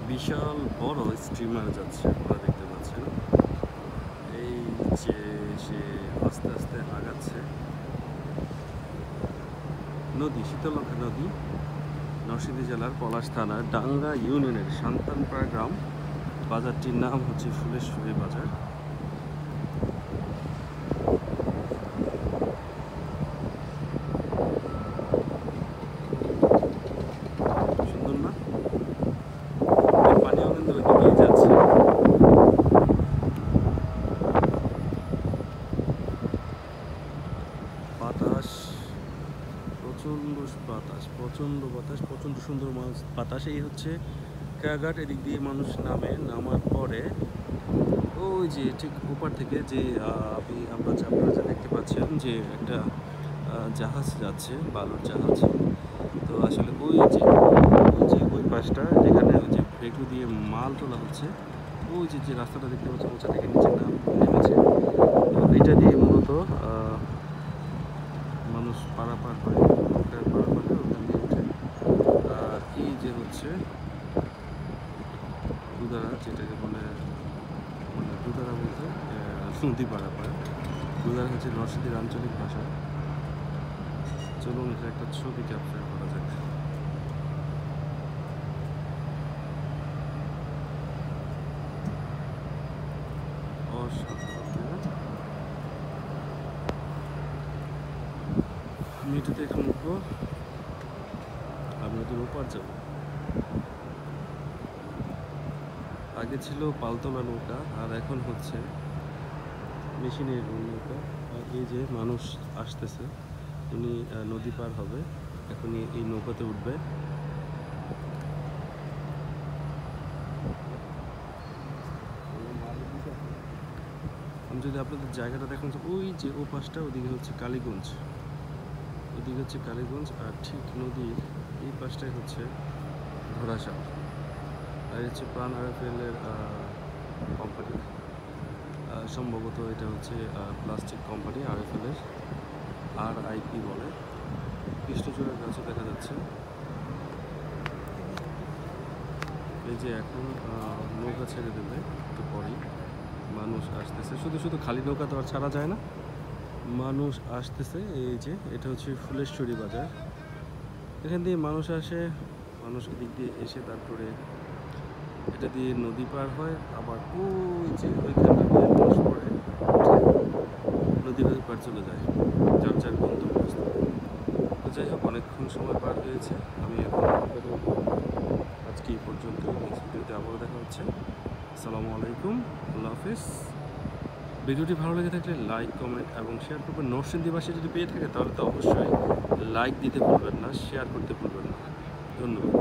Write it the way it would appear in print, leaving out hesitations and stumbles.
বিশাল বড় স্ট্রিমার যাচ্ছে, আপনারা দেখতে পাচ্ছেন। এই যে সে আস্তে আস্তে আগাচ্ছে। নদী, শীতলক্ষা নদী, নরসিংদী জেলার পলাশ থানার ডাঙ্গা ইউনিয়নের সান্তানপাড়া গ্রাম। বাজারটির নাম হচ্ছে ফুলেশ্বরী বাজার। সুন্দর না? পানিও কিন্তু ওইদিকেই যাচ্ছে। বাতাস, প্রচণ্ড বাতাস, প্রচণ্ড সুন্দর বাতাস। এই হচ্ছে কায়াঘাট। এদিক দিয়ে মানুষ নামার পরে ওই যে ঠিক উপর থেকে যে আপনারা যা দেখতে পাচ্ছেন যে একটা জাহাজ যাচ্ছে, বালুর জাহাজ। তো আসলে ওই পাশটা যেখানে ওই যে ভেটু দিয়ে মাল তোলা হচ্ছে, ওই যে রাস্তাটা দেখতে পাচ্ছেন ওটা থেকে নিচে নেমেছে। তো এটা দিয়ে মূলত মানুষ পারাপার হয়, পারাপার হয়ে ওখান দিয়ে উঠে। আর এই যে হচ্ছে দুধারা, যেটাকে বলে মানে দুধারা বলতে নদী পারাপার। দুধারা হচ্ছে নরসিংদীর আঞ্চলিক ভাষা। চলুন এটা একটা ছবি ক্যাপচার করা যাক। অসাধারণ। আমি এটাতে এখন উঠবো, আমি ওদের ওপার যাবো। আগে ছিল পালতোলা নৌকা, আর এখন হচ্ছে মেশিনের নৌকা। আর এই যে মানুষ আসতেছে, উনি নদী পার হবে, এখন এই নৌকাতে উঠবে। আমি যদি আপনাদের জায়গাটা দেখান, ওই যে ও পাশটা, ওদিকে হচ্ছে কালীগঞ্জ, আর ঠিক নদীর এই পাশটাই হচ্ছে ঘোড়াশাল। আর হচ্ছে প্রাণ আরএফএলের কোম্পানি, সম্ভবত এটা হচ্ছে প্লাস্টিক কোম্পানি আরএফএলের, RIP বলে। কৃষ্ণচূড়ার গাছও দেখা যাচ্ছে। এই যে এখন নৌকা ছেড়ে দেবে একটু পরেই। মানুষ আসতেছে, শুধু খালি নৌকা তো আর ছাড়া যায় না, মানুষ আসতেছে। এই যে এটা হচ্ছে ফুলেশ্বরী বাজার, এখান দিয়ে মানুষ আসে। মানুষ এদিক দিয়ে এসে তারপরে এটা দিয়ে নদী পার হয়, আবার ওই যে ওইখানটা দিয়ে মানুষ পরে নদী পার চলে যায় যার যার গন্তব্যস্থলে। তো যাই হোক, অনেকক্ষণ সময় পার হয়েছে। আমি এখন আজকে এই পর্যন্ত। নেক্সট ভিডিওতে আবারও দেখা হচ্ছে। আসসালামু আলাইকুম, আল্লাহ হাফিজ। ভিডিওটি ভালো লেগে থাকলে লাইক, কমেন্ট এবং শেয়ার করবেন। নরসিংদীবাসী যদি পেয়ে থাকে তাহলে তো অবশ্যই লাইক দিতে ভুলবেন না, শেয়ার করতে ভুলবেন না। ধন্যবাদ।